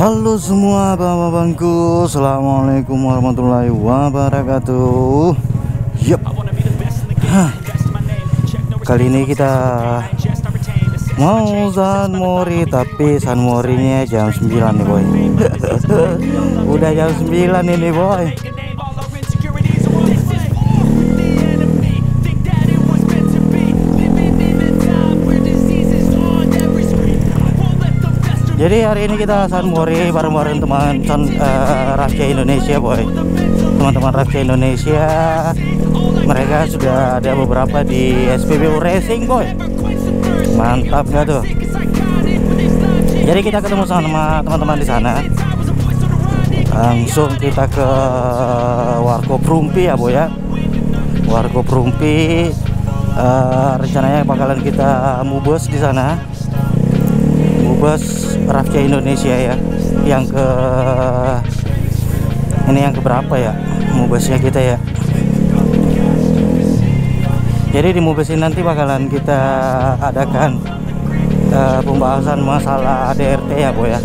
Halo semua bapak-bangku, assalamualaikum warahmatullahi wabarakatuh. Yup. Kali ini kita mau San Mori, tapi San Morinya jam 9 nih boy. Udah jam 9 ini boy. Jadi hari ini kita San Mori bareng-bareng teman Rafca Indonesia boy. Teman-teman Rafca Indonesia, mereka sudah ada beberapa di SPBU Racing boy. Mantap nggak tuh? Jadi kita ketemu sama teman-teman di sana. Langsung kita ke Warkop Rumpi ya boy ya. Warkop Rumpi, rencananya bakalan kita mubes di sana. Mubes Rafca Indonesia ya, yang ke ini yang keberapa ya mubesnya kita ya. Jadi di mubes ini nanti bakalan kita adakan pembahasan masalah ADRT ya boy ya.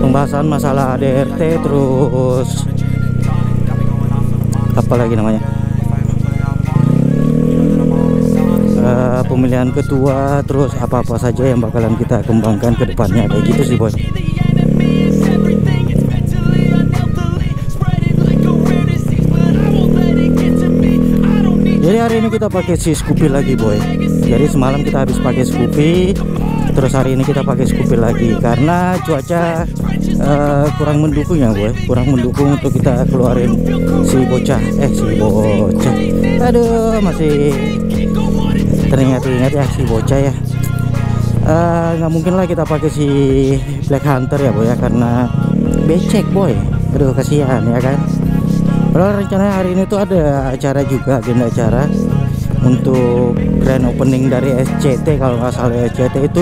Pembahasan masalah ADRT, terus apa lagi namanya, pemilihan ketua, terus apa-apa saja yang bakalan kita kembangkan ke depannya, kayak gitu sih boy. Jadi hari ini kita pakai si Scoopy lagi boy. Jadi semalam kita habis pakai Scoopy, terus hari ini kita pakai Scoopy lagi karena cuaca kurang mendukung ya boy, kurang mendukung untuk kita keluarin si bocah. Aduh, masih teringat-ingat ya si bocah ya. Nggak mungkin lah kita pakai si Black Hunter ya boy ya, karena becek boy. Aduh, kasihan ya kan. Padahal rencananya hari ini tuh ada acara juga, agenda acara untuk grand opening dari SCT. Kalau nggak salah SCT itu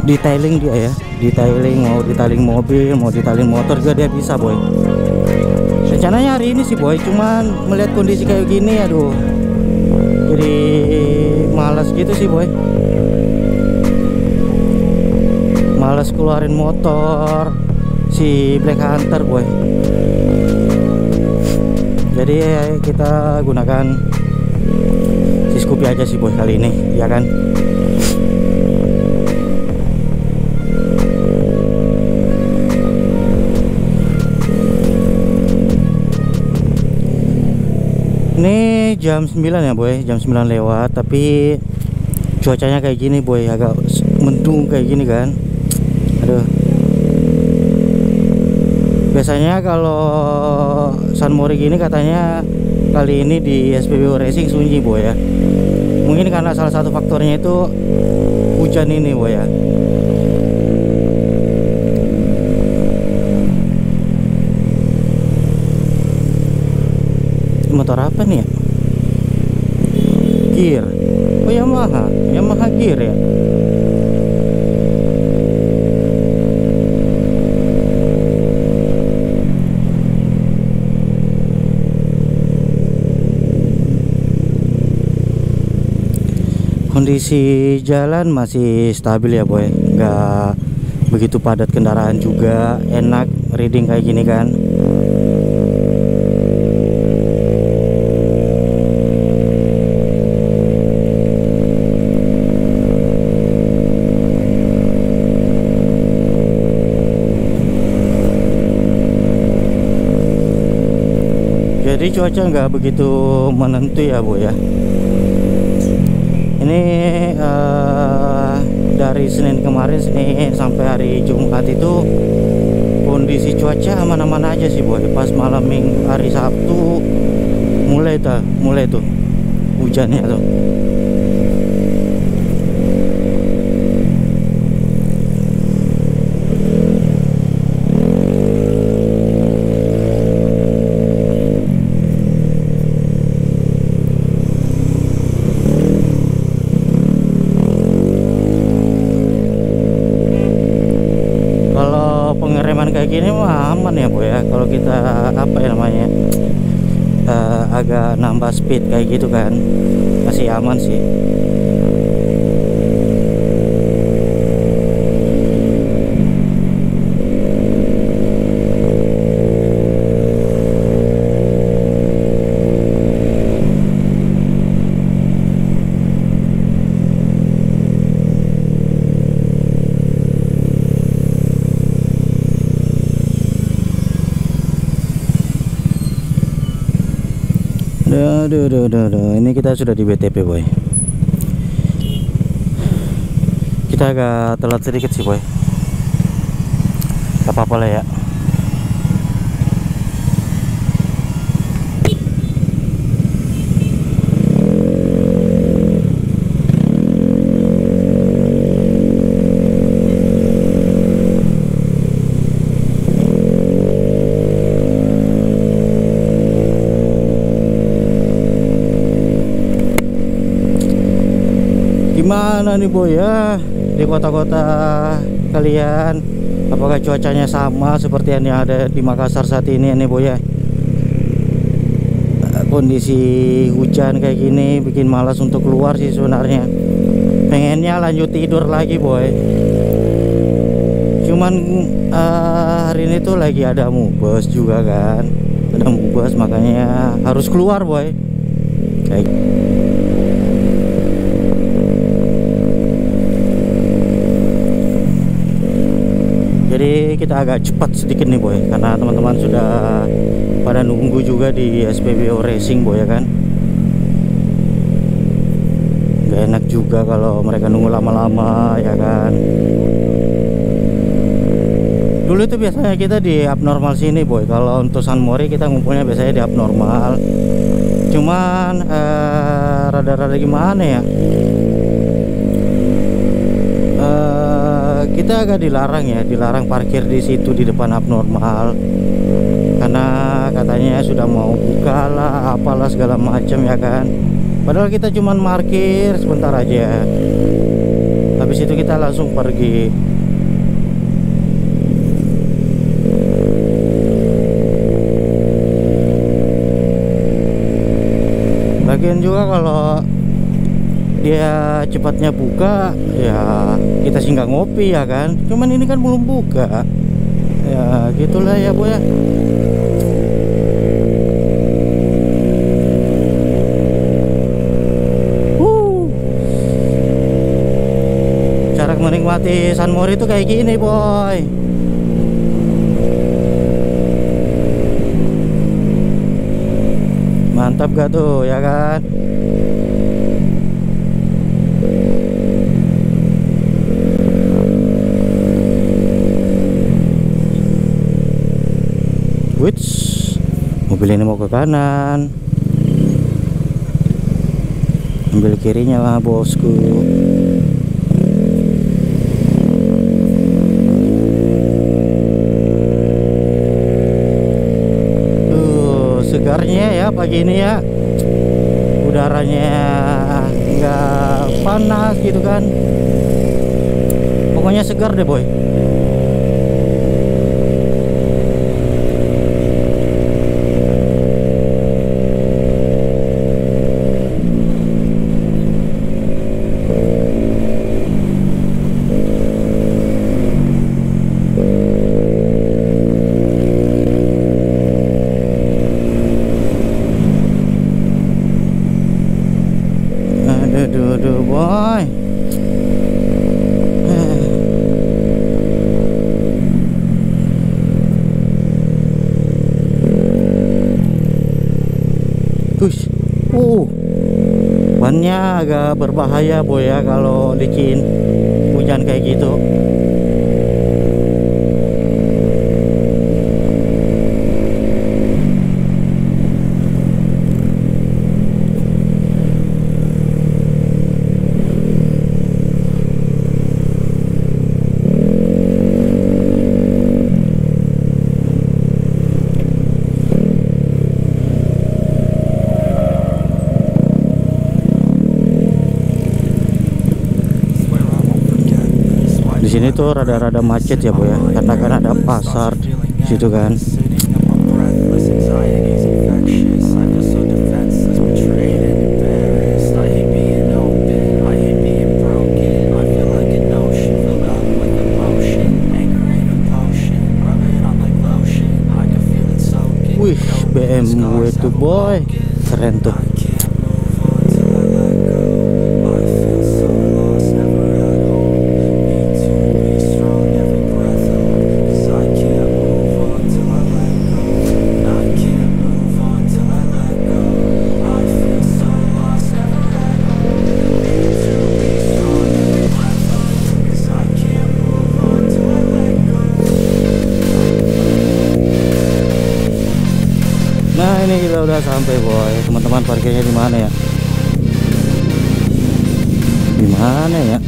detailing dia ya, detailing, mau detailing mobil, mau detailing motor juga dia bisa boy. Rencananya hari ini sih boy, cuman melihat kondisi kayak gini aduh, jadi malas gitu sih boy. Malas keluarin motor si Black Hunter boy. Jadi kita gunakan si Scoopy aja sih boy kali ini ya kan. Ini jam 9 ya boy, jam 9 lewat, tapi cuacanya kayak gini boy, agak mendung kayak gini kan. Aduh. Biasanya kalau San Mori gini katanya kali ini di SPBU Racing sunyi boy ya. Mungkin karena salah satu faktornya itu hujan ini boy ya. Motor apa nih ya? Gear. Oh, Yamaha Gear ya. Kondisi jalan masih stabil ya boy, nggak begitu padat kendaraan juga, enak reading kayak gini kan. Jadi cuaca nggak begitu menentu ya boy ya. Ini dari Senin kemarin sampai hari Jumat itu kondisi cuaca aman-aman aja sih boy. Pas malam minggu, hari Sabtu mulai tuh hujannya tuh. Kayak gini mah aman ya boy ya, kalau kita apa ya namanya, agak nambah speed kayak gitu kan, masih aman sih. Aduh. Ini kita sudah di BTP boy. Kita agak telat sedikit sih boy. Gak apa-apa lah ya. Gimana nih boy ya di kota-kota kalian, apakah cuacanya sama seperti yang ada di Makassar saat ini nih boy ya? Kondisi hujan kayak gini bikin malas untuk keluar sih sebenarnya. Pengennya lanjut tidur lagi boy, cuman hari ini tuh lagi ada mubes juga kan, ada mubes makanya harus keluar boy kayak. Jadi kita agak cepat sedikit nih boy, karena teman-teman sudah pada nunggu juga di SPBO Racing boy ya kan. Gak enak juga kalau mereka nunggu lama-lama ya kan. Dulu itu biasanya kita di abnormal sini boy. Kalau untuk San Mori kita ngumpulnya biasanya di abnormal. Cuman rada-rada gimana ya, kita agak dilarang parkir di situ di depan abnormal, karena katanya sudah mau buka lah apalah segala macam ya kan. Padahal kita cuman parkir sebentar aja, habis itu kita langsung pergi. Lagian juga kalau dia cepatnya buka ya kita sih nggak ngopi ya kan, cuman ini kan belum buka ya, gitulah ya boy ya. Cara menikmati San Mori itu kayak gini boy. Mantap gak tuh ya kan. Wits, mobil ini mau ke kanan, ambil kirinya lah bosku. Tuh segarnya ya pagi ini ya, udaranya nggak panas gitu kan, pokoknya segar deh boy. Aduh boy. Tush. Bannya agak berbahaya boy ya kalau licin hujan kayak gitu. Di sini tuh rada-rada macet ya boy ya, karena kan ada pasar situ kan. Wih, BMW tuh boy, keren tuh. udah sampai boy. Teman-teman, parkirnya di mana ya? Di mana ya?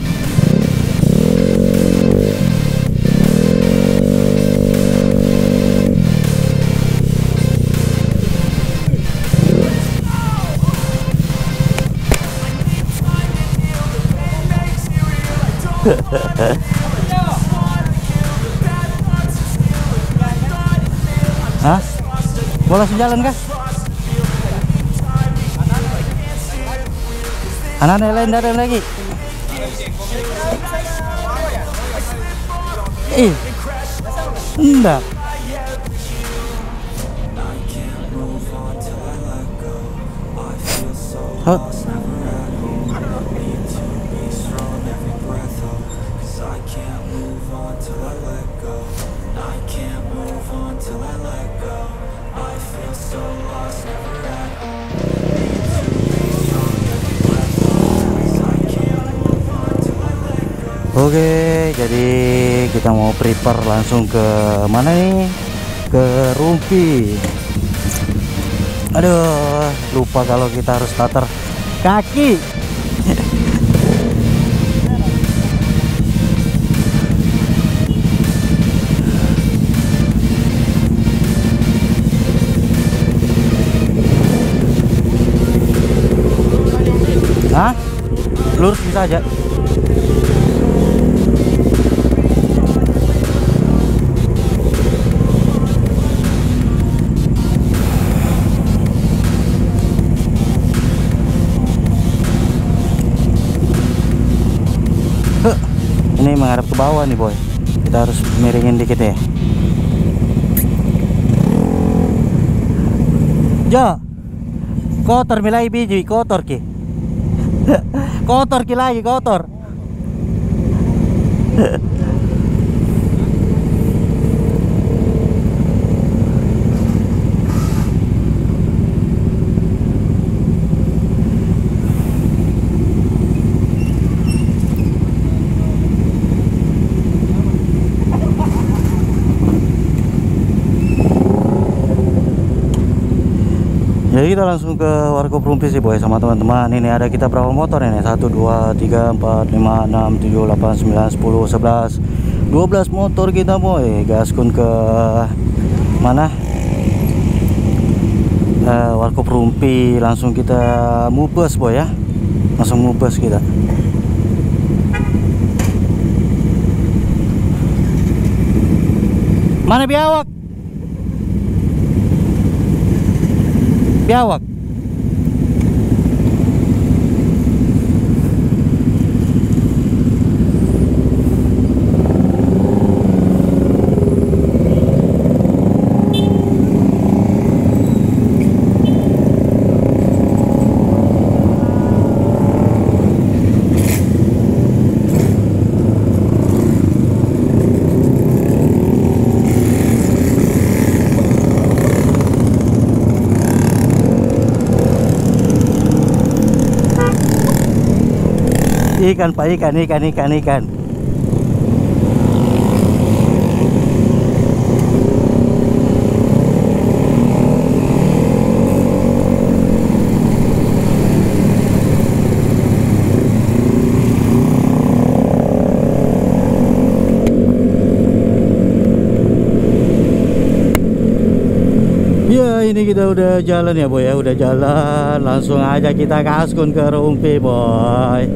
Hah? Mau langsung jalan kah? Anak-anak lain datang lagi. Enggak. Oh. Oke, jadi kita mau prepare langsung ke mana nih? Ke Rumpi. Aduh, lupa kalau kita harus starter kaki. Hah? Lurus bisa aja. Ini menghadap ke bawah nih boy, kita harus miringin dikit ya. Jo, kotor milai biji, kotor ki. Kotor ki lagi, kotor. Jadi kita langsung ke Warkop Rumpi sih boy sama teman-teman. Ini ada kita berapa motor ini? 1, 2, 3, 4, 5, 6, 7, 8, 9, 10, 11 12 motor kita boy. Gaskun ke mana? Warkop Rumpi. Langsung kita mubes boy ya. Langsung mubes kita. Mana biawak? Biawak. Ikan pak, ikan. Ya ini kita udah jalan ya boy ya, udah jalan. Langsung aja kita gaskun ke Rumpi boy.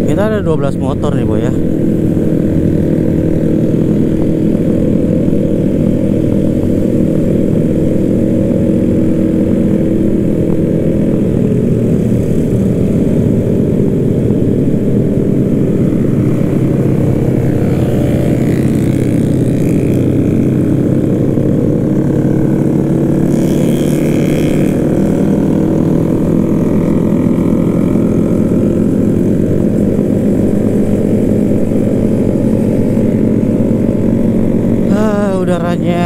Kita ada 12 motor nih boy ya. udaranya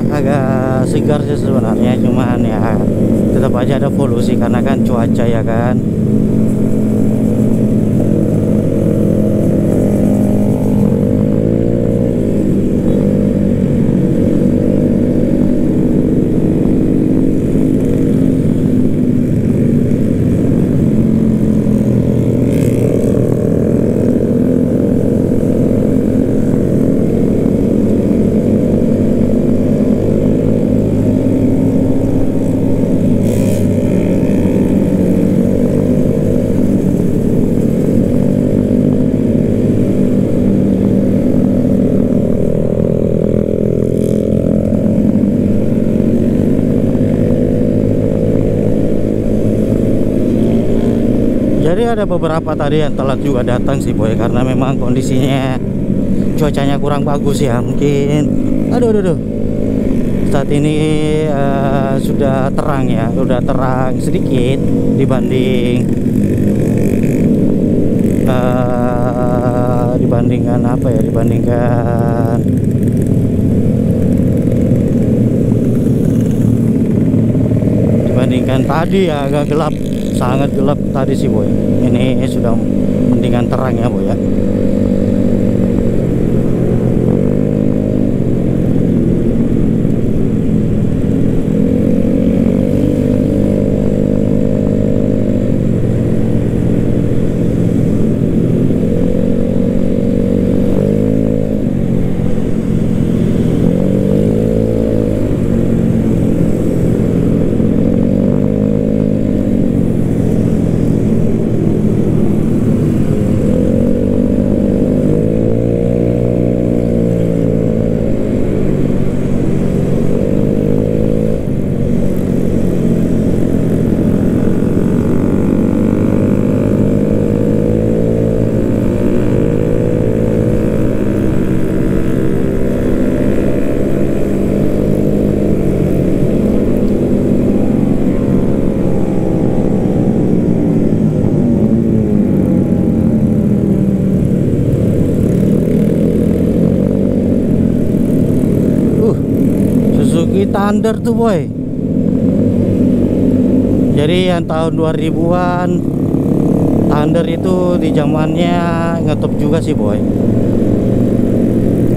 agak segar sih sebenarnya, cuman ya tetap aja ada polusi karena kan cuaca ya kan. Jadi ada beberapa tadi yang telat juga datang sih boy, karena memang kondisinya cuacanya kurang bagus ya. Mungkin aduh saat ini sudah terang ya, sudah terang sedikit dibanding dibandingkan apa ya, dibandingkan tadi ya, agak gelap, sangat gelap tadi sih boy. Ini sudah mendingan terang ya boy ya. Suzuki Thunder tuh boy. Jadi yang tahun 2000-an Thunder itu di zamannya ngetop juga sih boy.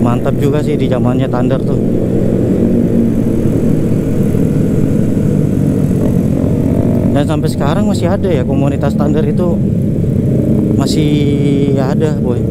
Mantap juga sih di zamannya Thunder tuh. Dan sampai sekarang masih ada ya, komunitas Thunder itu masih ada boy.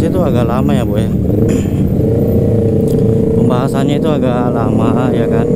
Itu agak lama ya boy, pembahasannya itu agak lama ya kan.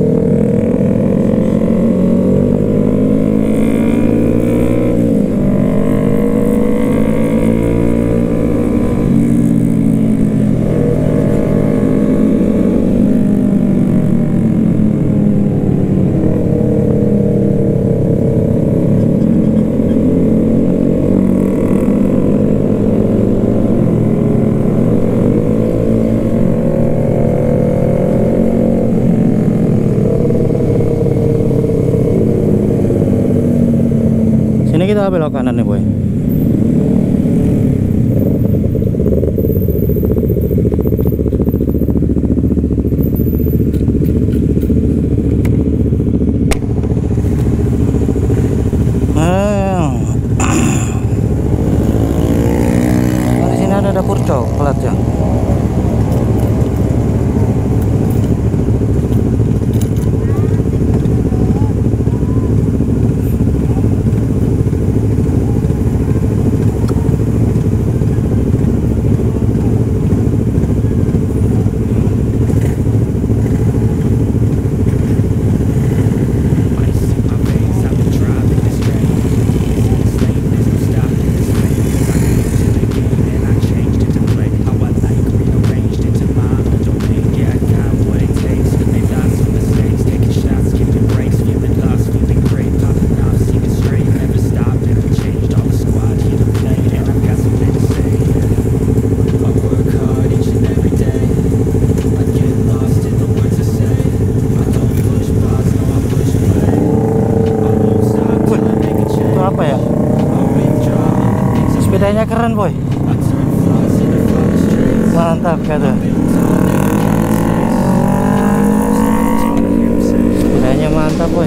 Ini kita belok kanan nih boy. Di sini ada dapur coklat ya. Sepedanya keren boy, mantap kata. Sepedanya mantap boy.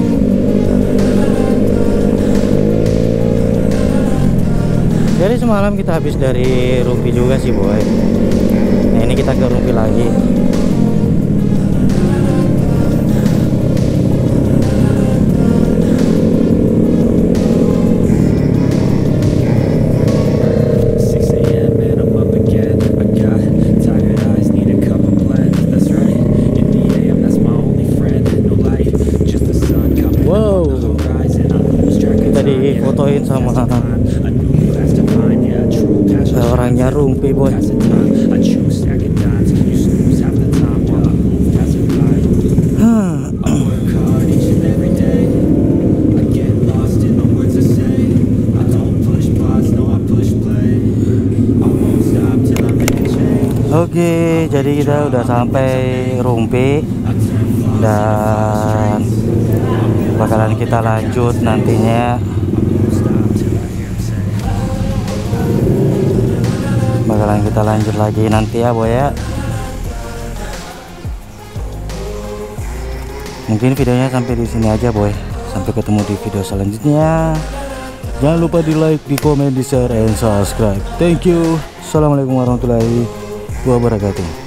Jadi semalam kita habis dari Rumpi juga sih boy. Nah ini kita ke Rumpi lagi. Wow, kita difotoin sama orangnya Rumpi boy. Oke, jadi kita udah sampai Rumpi dan bakalan kita lanjut nantinya. Bakalan kita lanjut lagi nanti ya boy ya. Mungkin videonya sampai di sini aja boy. Sampai ketemu di video selanjutnya. Jangan lupa di like, di komen, di share, and subscribe. Thank you. Assalamualaikum warahmatullahi wabarakatuh.